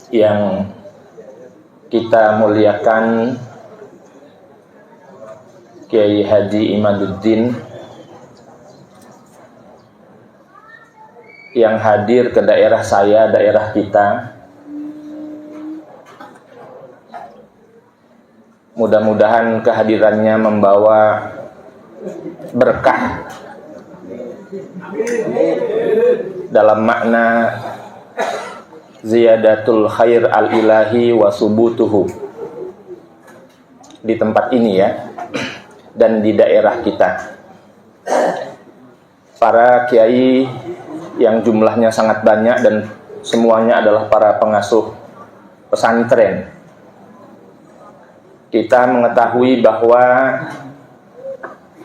yang kita muliakan, Kiai Haji Imaduddin, yang hadir ke daerah saya, daerah kita. Mudah-mudahan kehadirannya membawa berkah dalam makna ziyadatul khair al-ilahi wa subutuhu di tempat ini ya, dan di daerah kita. Para kiai yang jumlahnya sangat banyak dan semuanya adalah para pengasuh pesantren. Kita mengetahui bahwa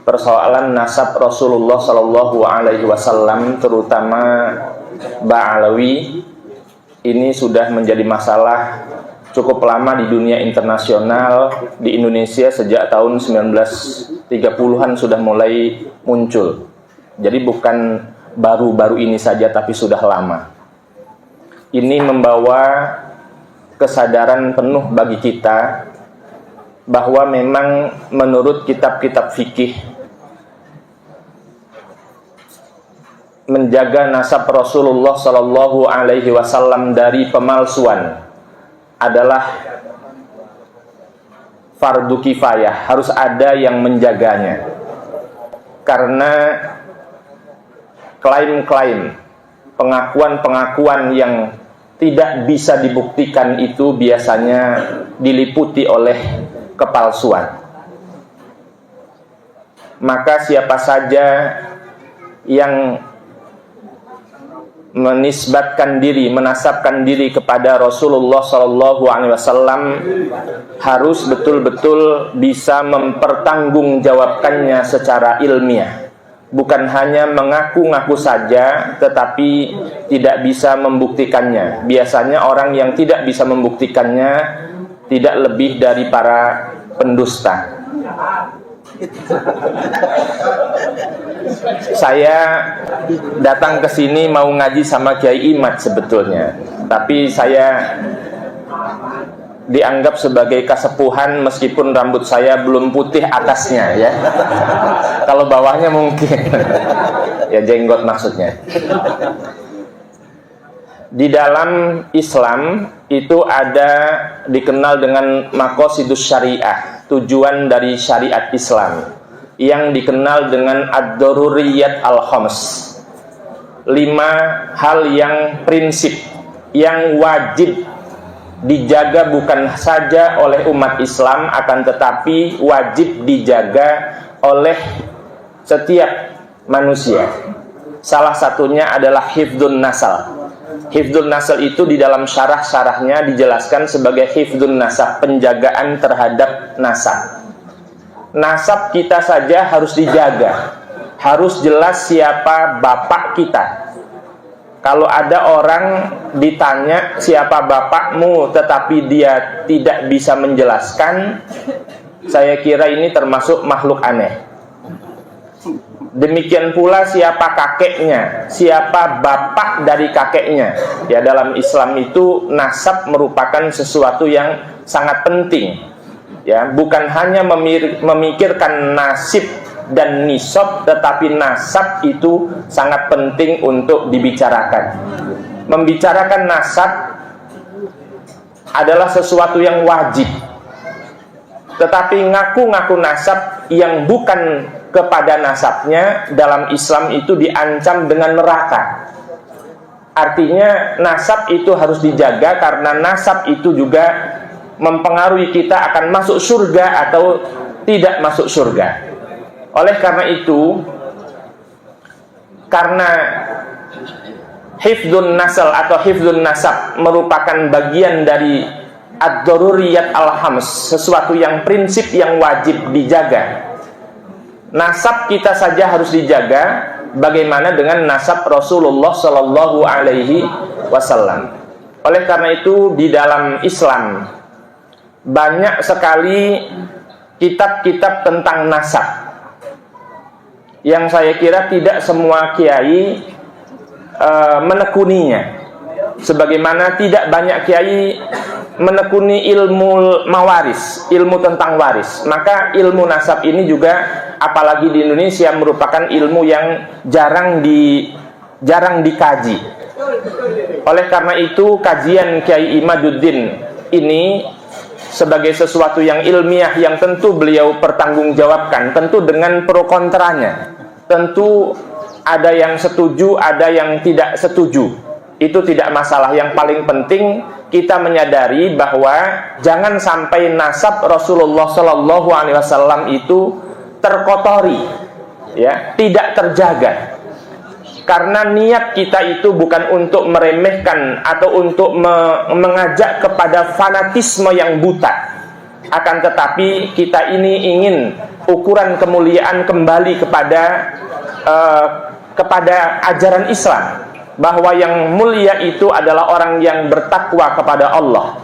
persoalan nasab Rasulullah Sallallahu Alaihi Wasallam, terutama Ba'alawi, ini sudah menjadi masalah cukup lama di dunia internasional. Di Indonesia sejak tahun 1930-an sudah mulai muncul. Jadi bukan baru-baru ini saja, tapi sudah lama. Ini membawa kesadaran penuh bagi kita bahwa memang menurut kitab-kitab fikih, menjaga nasab Rasulullah Sallallahu Alaihi Wasallam dari pemalsuan adalah fardu kifayah, harus ada yang menjaganya. Karena klaim-klaim, pengakuan-pengakuan yang tidak bisa dibuktikan itu biasanya diliputi oleh kepalsuan. Maka siapa saja yang menisbatkan diri, menasabkan diri kepada Rasulullah Sallallahu Alaihi Wasallam harus betul-betul bisa mempertanggungjawabkannya secara ilmiah. Bukan hanya mengaku-ngaku saja, tetapi tidak bisa membuktikannya. Biasanya orang yang tidak bisa membuktikannya tidak lebih dari para pendusta. Saya datang ke sini mau ngaji sama Kiai Imad sebetulnya, tapi saya dianggap sebagai kasepuhan meskipun rambut saya belum putih atasnya ya. Kalau bawahnya mungkin ya, jenggot maksudnya. Di dalam Islam itu ada dikenal dengan maqasidus syariah, tujuan dari syariat Islam, yang dikenal dengan ad-daruriyat al-khams, 5 hal yang prinsip, yang wajib dijaga bukan saja oleh umat Islam, akan tetapi wajib dijaga oleh setiap manusia. Salah satunya adalah hifdzun nasal. Hifdzun nasal itu di dalam syarah-syarahnya dijelaskan sebagai hifdzun nasab, penjagaan terhadap nasab. Nasab kita saja harus dijaga. Harus jelas siapa bapak kita. Kalau ada orang ditanya siapa bapakmu tetapi dia tidak bisa menjelaskan, saya kira ini termasuk makhluk aneh. Demikian pula siapa kakeknya, siapa bapak dari kakeknya. Ya, dalam Islam itu nasab merupakan sesuatu yang sangat penting. Ya, bukan hanya memikirkan nasib dan nisab, tetapi nasab itu sangat penting untuk dibicarakan. Membicarakan nasab adalah sesuatu yang wajib. Tetapi ngaku-ngaku nasab yang bukan kepada nasabnya dalam Islam itu diancam dengan neraka. Artinya nasab itu harus dijaga, karena nasab itu juga mempengaruhi kita akan masuk surga atau tidak masuk surga. Oleh karena itu, karena hifdzun nasal atau hifdzun nasab merupakan bagian dari ad-daruriyat al-khams, sesuatu yang prinsip yang wajib dijaga. Nasab kita saja harus dijaga, bagaimana dengan nasab Rasulullah Sallallahu Alaihi Wasallam. Oleh karena itu di dalam Islam banyak sekali kitab-kitab tentang nasab, yang saya kira tidak semua kiai menekuninya. Sebagaimana tidak banyak kiai menekuni ilmu mawaris, ilmu tentang waris, maka ilmu nasab ini juga apalagi di Indonesia merupakan ilmu yang jarang dikaji. Oleh karena itu kajian Kiai Imaduddin ini sebagai sesuatu yang ilmiah yang tentu beliau pertanggungjawabkan, tentu dengan pro kontranya. Tentu ada yang setuju, ada yang tidak setuju. Itu tidak masalah. Yang paling penting kita menyadari bahwa jangan sampai nasab Rasulullah Shallallahu Alaihi Wasallam itu terkotori, ya, tidak terjaga. Karena niat kita itu bukan untuk meremehkan atau untuk mengajak kepada fanatisme yang buta. Akan tetapi kita ini ingin ukuran kemuliaan kembali kepada ajaran Islam, bahwa yang mulia itu adalah orang yang bertakwa kepada Allah,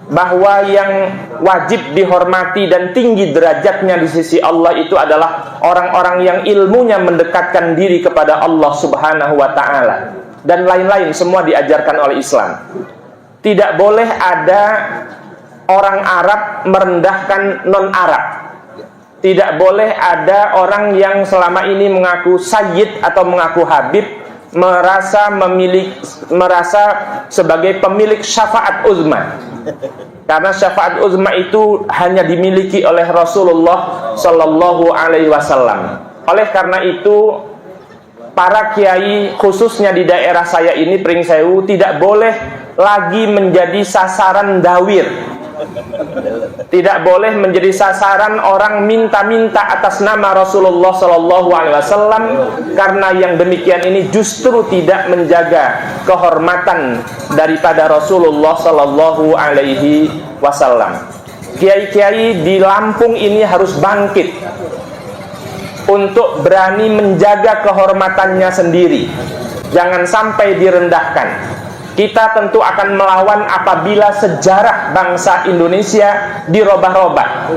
bahwa yang wajib dihormati dan tinggi derajatnya di sisi Allah itu adalah orang-orang yang ilmunya mendekatkan diri kepada Allah Subhanahu wa ta'ala, dan lain-lain semua diajarkan oleh Islam. Tidak boleh ada orang Arab merendahkan non-Arab. Tidak boleh ada orang yang selama ini mengaku sayyid atau mengaku habib merasa sebagai pemilik syafaat uzma, karena syafaat uzma itu hanya dimiliki oleh Rasulullah Sallallahu Alaihi Wasallam. Oleh karena itu para kiai khususnya di daerah saya ini, Pringsewu, tidak boleh lagi menjadi sasaran dawir. Tidak boleh menjadi sasaran orang minta-minta atas nama Rasulullah Sallallahu Alaihi Wasallam, karena yang demikian ini justru tidak menjaga kehormatan daripada Rasulullah Sallallahu Alaihi Wasallam. Kiai-kiai di Lampung ini harus bangkit untuk berani menjaga kehormatannya sendiri, jangan sampai direndahkan. Kita tentu akan melawan apabila sejarah bangsa Indonesia dirobah-robah.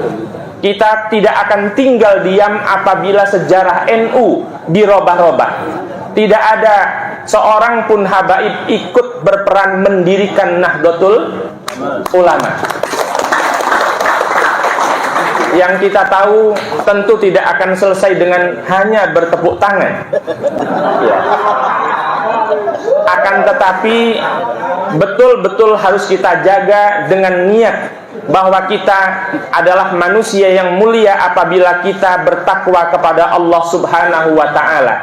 Kita tidak akan tinggal diam apabila sejarah NU dirobah-robah. Tidak ada seorang pun habaib ikut berperan mendirikan Nahdlatul Ulama. Yang kita tahu tentu tidak akan selesai dengan hanya bertepuk tangan, ya. Akan tetapi betul-betul harus kita jaga dengan niat bahwa kita adalah manusia yang mulia apabila kita bertakwa kepada Allah Subhanahu wa ta'ala.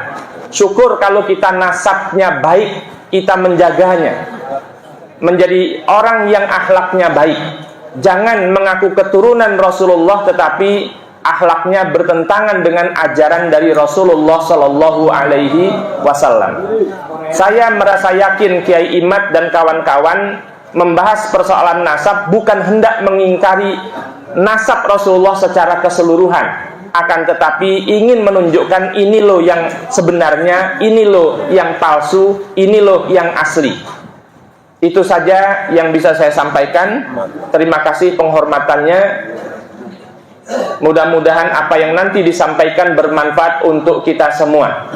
Syukur kalau kita nasabnya baik, kita menjaganya menjadi orang yang akhlaknya baik. Jangan mengaku keturunan Rasulullah tetapi akhlaknya bertentangan dengan ajaran dari Rasulullah Sallallahu Alaihi Wasallam. Saya merasa yakin Kiai Imad dan kawan-kawan membahas persoalan nasab bukan hendak mengingkari nasab Rasulullah secara keseluruhan, akan tetapi ingin menunjukkan ini loh yang sebenarnya, ini loh yang palsu, ini loh yang asli. Itu saja yang bisa saya sampaikan. Terima kasih penghormatannya. Mudah-mudahan apa yang nanti disampaikan bermanfaat untuk kita semua.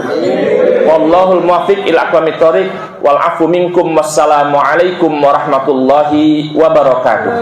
Wallahul muwaffiq ila aqwamit thoriq wal afu minkum. Wassalamualaikum warahmatullahi wabarakatuh.